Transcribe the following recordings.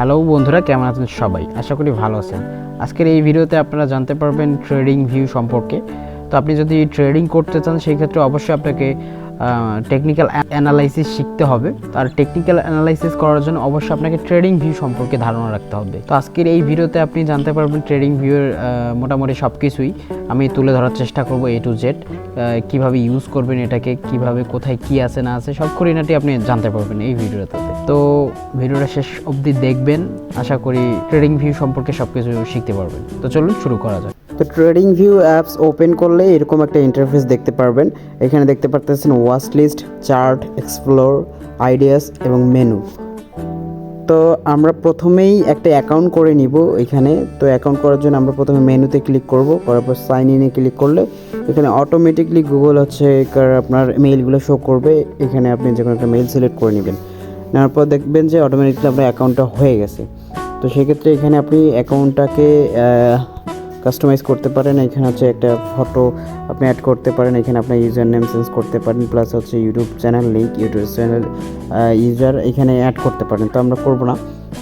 Hello বন্ধুরা, কেমন আছেন সবাই? আশা করি ভালো আছেন। আজকের এই ভিডিওতে আপনারা জানতে পারবেন ট্রেডিং ভিউ সম্পর্কে। তো আপনি যদি ট্রেডিং করতে চান সেই ক্ষেত্রে অবশ্যই আপনাকে টেকনিক্যাল অ্যানালাইসিস শিখতে হবে। আর টেকনিক্যাল অ্যানালাইসিস করার জন্য অবশ্যই আপনাকে ট্রেডিং ভিউ সম্পর্কে ধারণা রাখতে হবে। তো আজকের এই ভিডিওতে আপনি জানতে পারবেন ট্রেডিং ভিউয়ের মোটামুটি সব কিছুই আমি তুলে ধরার চেষ্টা করব, A to Z। কীভাবে ইউজ করবেন এটাকে, কিভাবে কোথায় কি আছে না আছে সব খুঁটিনাটি আপনি জানতে পারবেন এই ভিডিওটাতে। তো ভিডিওটা শেষ অবধি দেখবেন, আশা করি ট্রেডিং ভিউ সম্পর্কে সব কিছু শিখতে পারবেন। তো চলুন শুরু করা যাক। তো ট্রেডিং ভিউ অ্যাপস ওপেন করলে এরকম একটা ইন্টারফেস দেখতে পারবেন। এখানে দেখতে পারতেছেন watch list, chart, explore, ideas এবং মেনু। তো আমরা প্রথমেই একটা অ্যাকাউন্ট করে নিব এখানে। তো অ্যাকাউন্ট করার জন্য আমরা প্রথমে মেনুতে ক্লিক করব, করার পর সাইন ইনে ক্লিক করলে এখানে অটোমেটিকলি গুগল আপনার মেইলগুলো শো করবে। এখানে আপনি যে কোনো একটা মেইল সিলেক্ট করে নেবেন, নেওয়ার পর দেখবেন যে অটোমেটিকলি আপনার অ্যাকাউন্টটা হয়ে গেছে। তো সেক্ষেত্রে এখানে আপনি অ্যাকাউন্টটাকে কাস্টমাইজ করতে পারেন। এখানে একটা ফটো আপনি অ্যাড করতে পারেন, এখানে আপনার ইউজার নেম চেঞ্জ করতে পারেন, plus YouTube channel link, YouTube channel user এখানে অ্যাড করতে পারেন। তো আমরা করব না।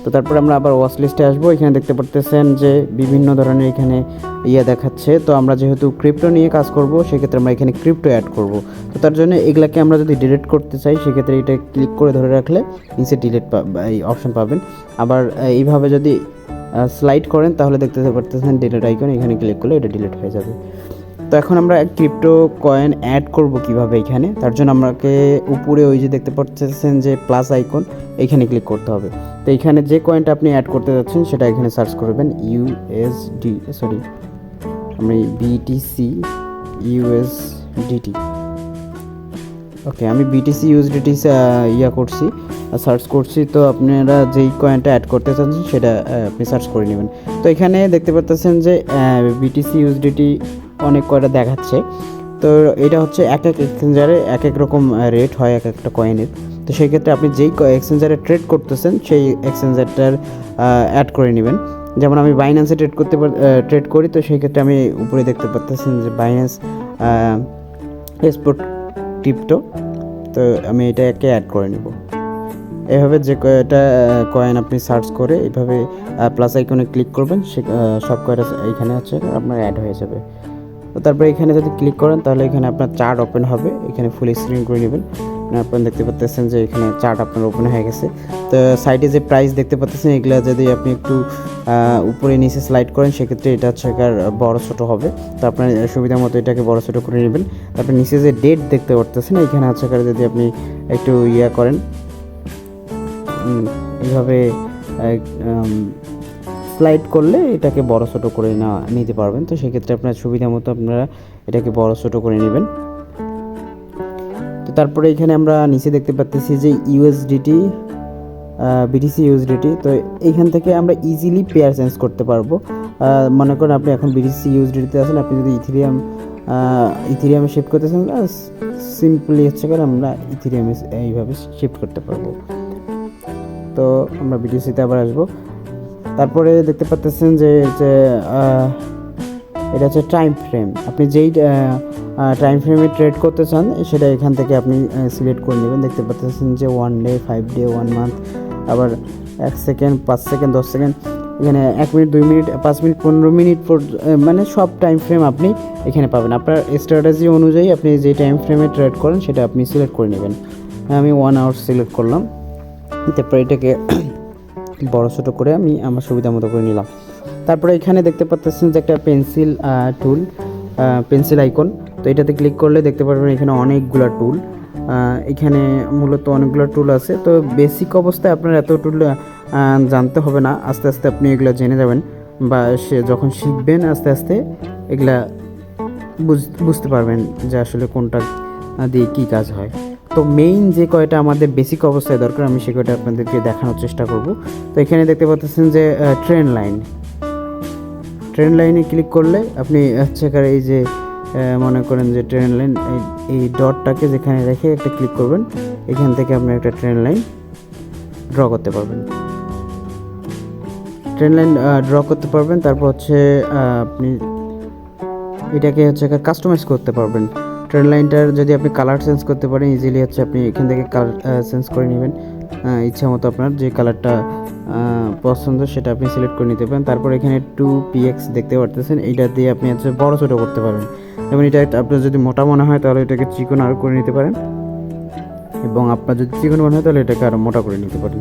তো তারপরে আমরা আবার ওয়াচ লিস্টে আসবো। এখানে দেখতে পারতেছেন যে বিভিন্ন ধরনের এখানে দেখাচ্ছে। তো আমরা যেহেতু ক্রিপ্টো নিয়ে কাজ করব, সেক্ষেত্রে আমরা এখানে ক্রিপ্টো অ্যাড করব। তো তার জন্য এগুলাকে আমরা যদি ডিলিট করতে চাই, সেক্ষেত্রে এটা ক্লিক করে ধরে রাখলে নিচে ডিলিট এই অপশন পাবেন। আবার এইভাবে যদি স্লাইড করেন তাহলে দেখতে পারতেছেন ডিলিট আইকন, এখানে ক্লিক করলে এটা ডিলিট হয়ে যাবে। তো এখন আমরা ক্রিপ্টো কয়েন অ্যাড করব কিভাবে এখানে, তার জন্য আমাকে উপরে ওই যে দেখতে পাচ্ছেন যে প্লাস আইকন, এখানে ক্লিক করতে হবে। তো এখানে যে কয়েনটা আপনি অ্যাড করতে যাচ্ছেন সেটা এখানে সার্চ করবেন আমি বিটিসি ইউএসডিটি। ওকে, আমি বিটিসি ইউএসডিটি করছি, সার্চ করছি। তো আপনারা যেই কয়েনটা অ্যাড করতে চাচ্ছেন সেটা আপনি সার্চ করে নেবেন। তো এখানে দেখতে পাচ্ছেন যে বিটিসি ইউএসডিটি অনেক কয়টা দেখাচ্ছে। তো এটা এক এক এক্সচেঞ্জারে এক এক রকম রেট হয় এক একটা কয়েনের। তো সেই ক্ষেত্রে আপনি যেই এক্সচেঞ্জারে ট্রেড করতেছেন সেই এক্সচেঞ্জারটার অ্যাড করে নেবেন। যেমন আমি বাইন্যান্সে ট্রেড করি, তো সেই ক্ষেত্রে আমি উপরে দেখতে পাচ্তেছেন যে বাইন্যান্স এক্সপোর্ট ক্রিপ্টো। তো আমি এটাকে অ্যাড করে নেব। এভাবে যে কয়টা কয়েন আপনি সার্চ করে এইভাবে প্লাস আইকনে ক্লিক করবেন, সে সব কয়টা এইখানে আপনার অ্যাড হয়ে যাবে। তো তারপরে এখানে যদি ক্লিক করেন তাহলে এখানে আপনার চার্ট ওপেন হবে। এখানে ফুল স্ক্রিন করে নেবেন। আপনারা দেখতে পাচ্ছেন যে এখানে চার্ট আপনার ওপেন হয়ে গেছে। তো সাইডে যে প্রাইস দেখতে পাচ্ছেন, এগুলো যদি আপনি একটু উপরে নিচে স্লাইড করেন সেক্ষেত্রে এটা বড় ছোটো হবে। তো আপনার সুবিধা মতো এটাকে বড় ছোটো করে নেবেন। তারপর নিচে যে ডেট দেখতে পাচ্ছেন, এখানে যদি আপনি একটু করেন এইভাবে স্লাইড করলে এটাকে বড় ছোটো করে নিতে পারবেন। তো সেক্ষেত্রে আপনার সুবিধা মতো আপনারা এটাকে বড় ছোটো করে নেবেন। তো তারপরে এখানে আমরা নিচে দেখতে পাচ্ছি যে ইউএসডিটি, বিটিসি ইউএসডিটি। তো এইখান থেকে আমরা ইজিলি পেয়ার চেঞ্জ করতে পারবো। মনে করেন আপনি এখন বিটিসি ইউএসডিটিতে আছেন, আপনি যদি ইথিরিয়ামে শিফট করতে চান, সিম্পলি আমরা ইথিরিয়ামে এইভাবে শিফট করতে পারবো। তো আমরা বিটিসিতে আবার আসবো। তারপরে দেখতে পাচ্ছেন যে এটা টাইম ফ্রেম। আপনি যেই টাইম ফ্রেমে ট্রেড করতে চান সেটা এখান থেকে আপনি সিলেক্ট করে নেবেন। দেখতে পাচ্ছেন যে 1 ডে, 5 ডে, 1 মান্থ, আবার 1 সেকেন্ড, 5 সেকেন্ড, 10 সেকেন্ড, এখানে 1 মিনিট, 2 মিনিট, 5 মিনিট, 15 মিনিট মানে সব টাইম ফ্রেম আপনি এখানে পাবেন। আপনার স্ট্র্যাটেজি অনুযায়ী আপনি যে টাইম ফ্রেমে ট্রেড করেন সেটা আপনি সিলেক্ট করে নেবেন। আমি 1 আওয়ার সিলেক্ট করলাম। তারপরে এটাকে বড় ছোটো করে আমি আমার সুবিধা মতো করে নিলাম। তারপরে এখানে দেখতে পাচ্ছেন যে একটা পেন্সিল আইকন। তো এটাতে ক্লিক করলে দেখতে পারবেন এখানে অনেকগুলো টুল। এখানে মূলত অনেকগুলো টুল আছে। তো বেসিক অবস্থায় আপনার এত টুল জানতে হবে না, আস্তে আস্তে আপনি এগুলো জেনে যাবেন, বা যখন শিখবেন আস্তে আস্তে এগুলা বুঝতে পারবেন যে আসলে কোনটা দিয়ে কী কাজ হয়। তো মেইন যে কয়টা আমাদের বেসিক অবস্থায় দরকার, আমি সে কয়টা আপনাদেরকে দেখানোর চেষ্টা করব। তো এখানে দেখতে পাচ্ছেন যে ট্রেন্ড লাইনে ক্লিক করলে আপনি এই যে মনে করেন যে ট্রেন্ড লাইন, এই ডটটাকে যেখানে রেখে একটা ক্লিক করবেন, এখান থেকে আপনি একটা ট্রেন্ড লাইন ড্র করতে পারবেন। তারপর আপনি এটাকে কাস্টমাইজ করতে পারবেন। ট্রেন্ড লাইনটার যদি আপনি কালার চেঞ্জ করতে পারেন ইজিলি, আপনি এখান থেকে কালার চেঞ্জ করে নেবেন। ইচ্ছা মতো আপনার যে কালারটা পছন্দ সেটা আপনি সিলেক্ট করে নিতে পারেন। তারপর এখানে 2px দেখতে পারতেছেন, এইটা দিয়ে আপনি হচ্ছে বড় ছোটো করতে পারেন। যেমন এটা আপনার যদি মোটা মনে হয় তাহলে এটাকে চিকন আরও করে নিতে পারেন, এবং আপনার যদি চিকন মনে হয় তাহলে এটাকে আরও মোটা করে নিতে পারেন।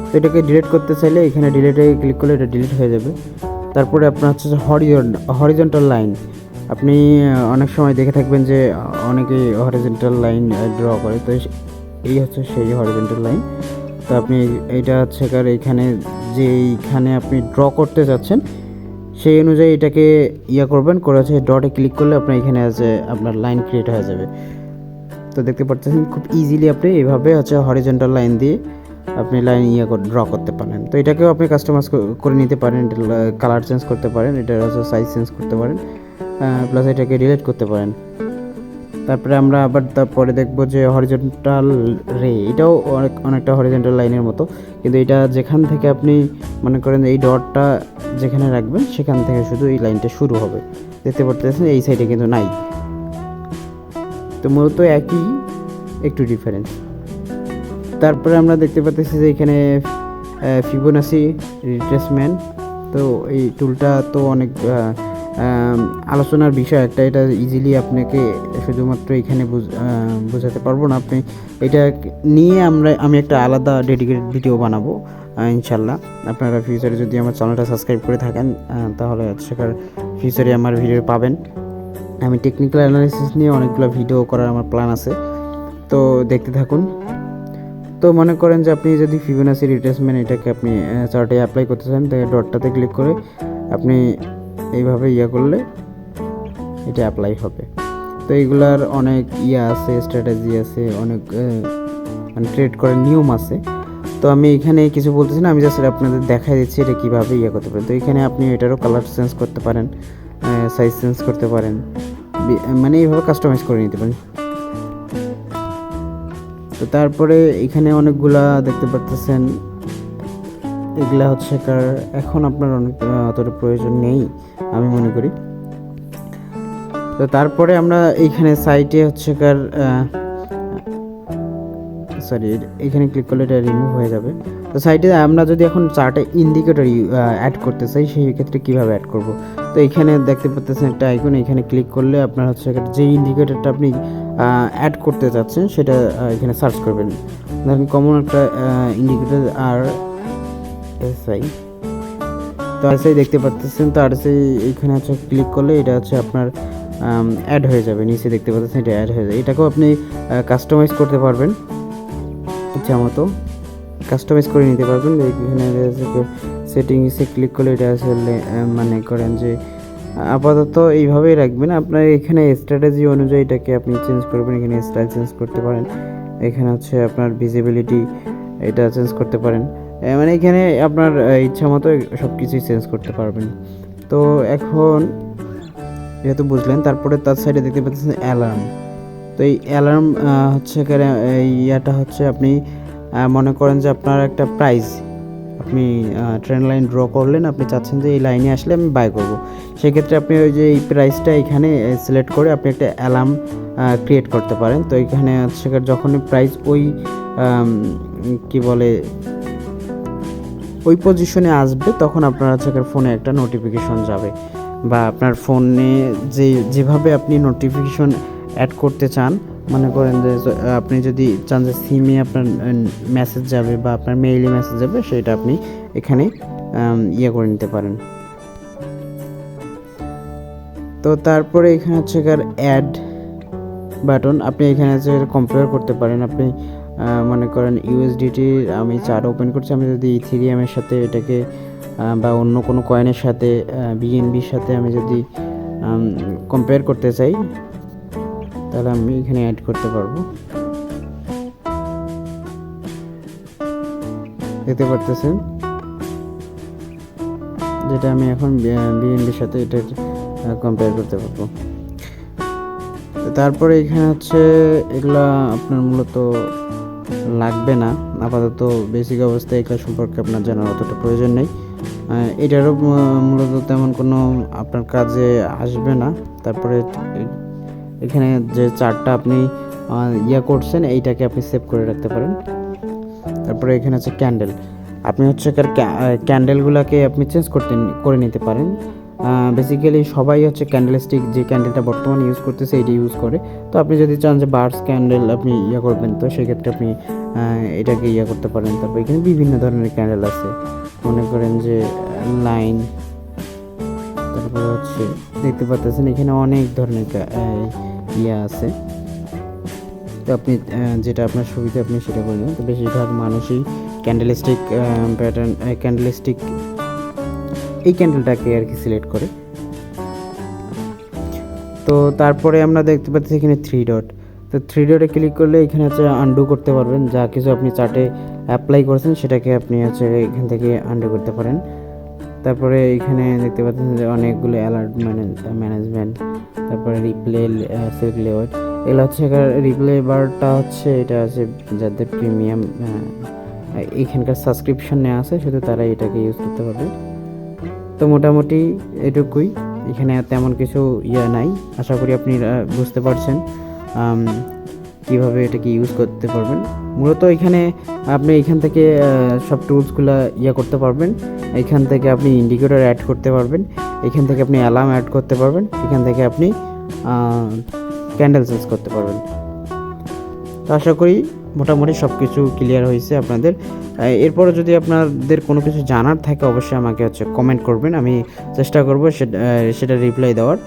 তো এটাকে ডিলিট করতে চাইলে এখানে ডিলিটে ক্লিক করলে এটা ডিলিট হয়ে যাবে। তারপরে আপনার হচ্ছে হরিজন্টাল লাইন, আপনি অনেক সময় দেখে থাকবেন যে অনেকেই হরিজন্টাল লাইন ড্র করে, তো এই হচ্ছে সেই হরিজন্টাল লাইন। তো আপনি এইটা হচ্ছে এখানে যেইখানে আপনি ড্র করতে যাচ্ছেন সেই অনুযায়ী এটাকে করবেন, করে হচ্ছে ডটে ক্লিক করলে আপনার এখানে আছে আপনার লাইন ক্রিয়েট হয়ে যাবে। তো দেখতে পাচ্ছেন খুব ইজিলি আপনি এইভাবে হচ্ছে হরিজন্টাল লাইন দিয়ে আপনি লাইন ড্র করতে পারেন। তো এটাকেও আপনি কাস্টমাইজ করে নিতে পারেন, কালার চেঞ্জ করতে পারেন, এটার হচ্ছে সাইজ চেঞ্জ করতে পারেন, প্লাস এটাকে ডিলিট করতে পারেন। তারপরে আমরা আবার তারপরে দেখব যে হরিজন্টাল রে, এটাও অনেকটা হরিজন্টাল লাইনের মতো, কিন্তু এটা যেখান থেকে আপনি মনে করেন এই ডটটা যেখানে রাখবেন সেখান থেকে শুধু এই লাইনটা শুরু হবে, দেখতে পাচ্ছেন এই সাইডে কিন্তু নাই। তো মূলত একই, একটু ডিফারেন্স। তারপরে আমরা দেখতে পাচ্ছি যে এখানে ফিবোনাসি রিট্রেসমেন্ট, তো এই টুলটা তো অনেক আলোচনার বিষয় একটা, এটা ইজিলি আপনাকে শুধুমাত্র এখানে বোঝাতে পারবো না, আপনি এটা নিয়ে আমি একটা আলাদা ডেডিকেটেড ভিডিও বানাবো ইনশাল্লাহ। আপনারা ফিউচারে যদি আমার চ্যানেলটা সাবস্ক্রাইব করে থাকেন তাহলে সেখানে ফিউচারে আমার ভিডিও পাবেন। আমি টেকনিক্যাল অ্যানালিসিস নিয়ে অনেকগুলো ভিডিও করার আমার প্ল্যান আছে, তো দেখতে থাকুন। তো মনে করেন যে আপনি যদি ফিবোনাসি রিট্রেসমেন্ট এটাকে আপনি চার্টে অ্যাপ্লাই করতে চান, তাহলে ডটটাতে ক্লিক করে আপনি এইভাবে করলে এটা অ্যাপ্লাই হবে। তো এইগুলার অনেক আছে, স্ট্র্যাটেজি আছে, অনেক মানে ট্রেড করার নিয়ম আছে। তো আমি এখানে কিছু বলতেছি না, আমি জাস্ট আপনাদের দেখাই দিচ্ছি এটা কীভাবে করতে পারেন। তো এখানে আপনি এটারও কালার চেঞ্জ করতে পারেন, সাইজ চেঞ্জ করতে পারেন, মানে এইভাবে কাস্টমাইজ করে নিতে পারেন। তো তারপরে এখানে অনেকগুলা দেখতে পাচ্ছেন, এগুলা হচ্ছে এখন আপনার অনেক অতটা প্রয়োজন নেই আমি মনে করি। তো তারপরে আমরা এইখানে সাইটে হচ্ছে সরি এখানে ক্লিক করলে এটা রিমুভ হয়ে যাবে। তো সাইটে আমরা যদি এখন চার্টে ইন্ডিকেটর অ্যাড করতে চাই সেই ক্ষেত্রে কীভাবে অ্যাড করব। তো এখানে দেখতে পাচ্ছেন একটা আইকন, এখানে ক্লিক করলে আপনার হচ্ছে যে ইন্ডিকেটরটা আপনি অ্যাড করতে চাচ্ছেন সেটা এখানে সার্চ করবেন। ধরেন কমন একটা ইন্ডিকেটর আর এসআই, তো আরএসআই দেখতে পাচ্ছেন। তো আরএসআই এখানে হচ্ছে ক্লিক করলে এটা হচ্ছে আপনার অ্যাড হয়ে যাবে, নিচে দেখতে পাচ্ছেন এটা অ্যাড হয়ে যাবে। এটাকেও আপনি কাস্টমাইজ করতে পারবেন, ইচ্ছা মতো কাস্টমাইজ করে নিতে পারবেন। এখানে সেটিংসে ক্লিক করলে এটা আসলে মানে করেন যে আপাতত এইভাবেই রাখবেন। আপনার এখানে স্ট্র্যাটেজি অনুযায়ী এটাকে আপনি চেঞ্জ করবেন, এখানে স্টাইল চেঞ্জ করতে পারেন, এখানে হচ্ছে আপনার ভিজিবিলিটি এটা চেঞ্জ করতে পারেন, মানে এখানে আপনার ইচ্ছা মতো সব কিছুই চেঞ্জ করতে পারবেন। তো এখন যেহেতু বুঝলেন, তারপরে তার সাইডে দেখতে পাচ্ছেন অ্যালার্ম। তো এই অ্যালার্ম হচ্ছে ইয়াটা হচ্ছে আপনি মনে করেন যে আপনার একটা প্রাইস আপনি ট্রেন্ড লাইন ড্র করলেন, আপনি চাচ্ছেন যে এই লাইনে আসলে আমি বাই করব, সেক্ষেত্রে আপনি ওই যে এই প্রাইসটা এখানে সিলেক্ট করে আপনি একটা অ্যালার্ম ক্রিয়েট করতে পারেন। তো এখানে হচ্ছে যখনই প্রাইস ওই কি বলে ওই পজিশনে আসবে তখন আপনার হচ্ছে ফোনে একটা নোটিফিকেশন যাবে, বা আপনার ফোনে যেভাবে আপনি নোটিফিকেশন অ্যাড করতে চান, মনে করেন যে আপনি যদি চান যে সিমে আপনার মেসেজ যাবে বা আপনার মেইলে মেসেজ যাবে, সেটা আপনি এখানে করে নিতে পারেন। তো তারপরে এখানে হচ্ছে অ্যাড বাটন, আপনি এখানে হচ্ছে কম্পেয়ার করতে পারেন। আপনি মনে করেন ইউএসডিটি আমি চার্ট ওপেন করছি, আমি যদি ইথেরিয়ামের সাথে এটাকে বা অন্য কোনো কয়েনের সাথে বিএনবির সাথে আমি যদি কম্পেয়ার করতে চাই তাহলে আমি এখানে অ্যাড করতে পারবো। দেখতে পারতেছেন যেটা আমি এখন বিএনবির সাথে এটা কম্পেয়ার করতে পারবো। তারপরে এখানে হচ্ছে এগুলা আপনার মূলত লাগবে না আপাতত, বেসিক অবস্থায় এগুলো সম্পর্কে আপনার জানার অতটা প্রয়োজন নেই, এটারও মূলত তেমন কোনো আপনার কাজে আসবে না। তারপরে এখানে যে চার্টটা আপনি ইয়া করছেন এইটাকে আপনি সেভ করে রাখতে পারেন। তারপরে এখানে আছে ক্যান্ডেল, আপনি হচ্ছে ক্যান্ডেলগুলোকে আপনি চেঞ্জ করে নিতে পারেন। বেসিক্যালি সবাই হচ্ছে ক্যান্ডেলস্টিক যে ক্যান্ডেলটা বর্তমানে ইউজ করতেছে এইটা ইউজ করে। তো আপনি যদি চান যে বার্স ক্যান্ডেল আপনি ইয়া করবেন, তো সেক্ষেত্রে আপনি এটাকে ইয়া করতে পারেন। তারপর এখানে বিভিন্ন ধরনের ক্যান্ডেল আছে, মনে করেন যে লাইন, তারপরে হচ্ছে দেখতে পাচ্ছেন এখানে অনেক ধরনের ইয়া আছে। তো আপনি যেটা আপনার সুবিধা আপনি সেটা করে নেবেন। তো বেশিরভাগ মানুষই ক্যান্ডেলস্টিক প্যাটার্ন ক্যান্ডেলস্টিক এই ক্যান্ডেলটাকে আর কি সিলেক্ট করে। তো তারপরে আমরা দেখতে পাচ্ছি এখানে 3 ডট। তো 3 ডটে ক্লিক করলে এখানে হচ্ছে আনডু করতে পারবেন, যা কিছু আপনি চার্টে অ্যাপ্লাই করেছেন সেটাকে আপনি হচ্ছে এখান থেকে আনডু করতে পারেন। তারপরে এখানে দেখতে পাচ্ছেন যে অনেকগুলো অ্যালার্ট ম্যানেজমেন্ট, তারপরে রিপ্লে সেভ লেআউট, এগুলো হচ্ছে রিপ্লে বারটা হচ্ছে এটা আছে যাদের প্রিমিয়াম এখানকার সাবস্ক্রিপশন নেওয়া আছে শুধু তারা এটাকে ইউজ করতে পারবে। তো মোটামুটি এটুকুই, এখানে তেমন কিছু ইয়া নাই। আশা করি আপনি বুঝতে পারছেন কীভাবে এটাকে ইউজ করতে পারবেন। মূলত এখানে আপনি এখান থেকে সব টুলসগুলো ইয়া করতে পারবেন। এখান থেকে আপনি ইন্ডিকেটর অ্যাড করতে পারবেন, এখান থেকে আপনি অ্যালার্ম অ্যাড করতে পারবেন, এখান থেকে আপনি ক্যান্ডেল চেঞ্জ করতে পারবেন। তো আশা করি মোটামুটি সব কিছু ক্লিয়ার হয়েছে আপনাদের। এরপরে যদি আপনাদের কোনো কিছু জানার থাকে অবশ্যই আমাকে হচ্ছে কমেন্ট করবেন, আমি চেষ্টা করব সেটা রিপ্লাই দেওয়ার।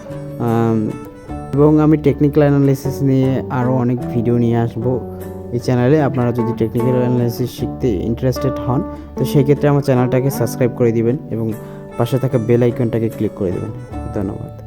এবং আমি টেকনিক্যাল অ্যানালাইসিস নিয়ে আরও অনেক ভিডিও নিয়ে আসবো এই চ্যানেলে। আপনারা যদি টেকনিক্যাল অ্যানালাইসিস শিখতে ইন্টারেস্টেড হন তো সেই ক্ষেত্রে আমার চ্যানেলটাকে সাবস্ক্রাইব করে দিবেন এবং পাশে থাকা বেল আইকনটাকে ক্লিক করে দেবেন। ধন্যবাদ।